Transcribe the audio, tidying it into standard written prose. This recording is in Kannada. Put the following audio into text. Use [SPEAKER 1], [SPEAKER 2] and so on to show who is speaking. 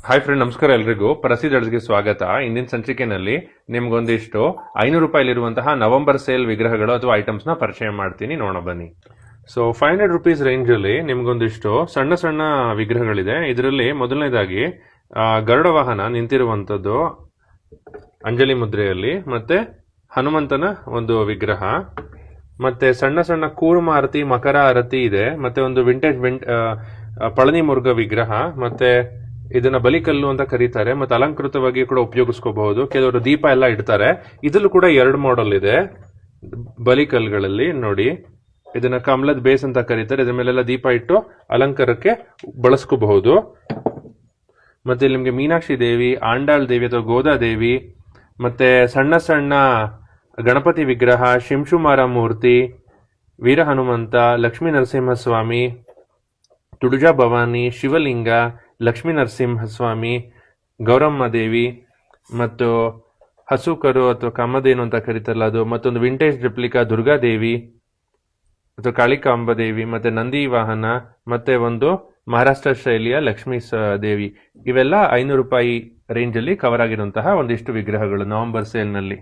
[SPEAKER 1] ಹಾಯ್ ಫ್ರೆಂಡ್, ನಮಸ್ಕಾರ ಎಲ್ರಿಗೂ. ಪ್ರಸಿದ್ಧ ಅಡ್ಸ್ಗೆ ಸ್ವಾಗತ. ಇಂದಿನ ಸಂಚಿಕೆನಲ್ಲಿ ನಿಮ್ಗೊಂದಿಷ್ಟು 500 ರೂಪಾಯಿಲಿರುವಂತಹ ನವೆಂಬರ್ ಸೇಲ್ ವಿಗ್ರಹಗಳು ಅಥವಾ ಐಟಮ್ಸ್ ನ ಪರಿಚಯ ಮಾಡ್ತೀನಿ, ನೋಡೋಣ ಬನ್ನಿ. ಸೊ 500 ರುಪೀಸ್ ರೇಂಜ್ ಅಲ್ಲಿ ನಿಮ್ಗೊಂದಿಷ್ಟು ಸಣ್ಣ ಸಣ್ಣ ವಿಗ್ರಹಗಳಿದೆ. ಇದರಲ್ಲಿ ಮೊದಲನೇದಾಗಿ ಗರುಡ ವಾಹನ ನಿಂತಿರುವಂತದ್ದು ಅಂಜಲಿ ಮುದ್ರೆಯಲ್ಲಿ, ಮತ್ತೆ ಹನುಮಂತನ ಒಂದು ವಿಗ್ರಹ, ಮತ್ತೆ ಸಣ್ಣ ಸಣ್ಣ ಕೂರ್ಮ ಆರತಿ, ಮಕರ ಆರತಿ ಇದೆ, ಮತ್ತೆ ಒಂದು ವಿಂಟೇಜ್ ಪಳನಿ ಮುರುಘ ವಿಗ್ರಹ, ಮತ್ತೆ ಇದನ್ನ ಬಲಿಕಲ್ಲು ಅಂತ ಕರೀತಾರೆ, ಮತ್ತೆ ಅಲಂಕೃತವಾಗಿ ಕೂಡ ಉಪಯೋಗಿಸ್ಕೋಬಹುದು. ಕೆಲವರು ದೀಪ ಎಲ್ಲ ಇಡ್ತಾರೆ. ಇದರಲ್ಲೂ ಕೂಡ 2 ಮಾಡೆಲ್ ಇದೆ ಬಲಿಕಲ್ಗಳಲ್ಲಿ. ನೋಡಿ, ಇದನ್ನ ಕಮಲದ ಬೇಸ್ ಅಂತ ಕರೀತಾರೆ. ಇದ್ರ ಮೇಲೆಲ್ಲ ದೀಪ ಇಟ್ಟು ಅಲಂಕಾರಕ್ಕೆ ಬಳಸ್ಕೋಬಹುದು. ಮತ್ತೆ ಇಲ್ಲಿ ನಿಮ್ಗೆ ಮೀನಾಕ್ಷಿ ದೇವಿ, ಆಂಡಾಳ್ ದೇವಿ ಅಥವಾ ಗೋದಾ ದೇವಿ, ಮತ್ತೆ ಸಣ್ಣ ಸಣ್ಣ ಗಣಪತಿ ವಿಗ್ರಹ, ಶಿಂಶುಮಾರ ಮೂರ್ತಿ, ವೀರ ಹನುಮಂತ, ಲಕ್ಷ್ಮೀ ನರಸಿಂಹಸ್ವಾಮಿ, ತುಡುಜಾ ಭವಾನಿ, ಶಿವಲಿಂಗ, ಲಕ್ಷ್ಮೀ ನರಸಿಂಹಸ್ವಾಮಿ, ಗೌರಮ್ಮ ದೇವಿ, ಮತ್ತು ಹಸುಕರು ಅಥವಾ ಕಾಮಧೇನು ಅಂತ ಕರೀತಾರಲ್ಲ ಅದು, ಮತ್ತೊಂದು ವಿಂಟೇಜ್ ರೆಪ್ಲಿಕಾ ದುರ್ಗಾದೇವಿ ಅಥವಾ ಕಾಳಿಕಾಂಬ ದೇವಿ, ಮತ್ತೆ ನಂದಿ ವಾಹನ, ಮತ್ತೆ ಒಂದು ಮಹಾರಾಷ್ಟ್ರ ಶೈಲಿಯ ಲಕ್ಷ್ಮೀ ದೇವಿ. ಇವೆಲ್ಲ 500 ರೂಪಾಯಿ ರೇಂಜ್ ಅಲ್ಲಿ ಕವರ್ ಆಗಿರುವಂತಹ ಒಂದಿಷ್ಟು ವಿಗ್ರಹಗಳು ನವೆಂಬರ್ ಸೇಲ್ ನಲ್ಲಿ.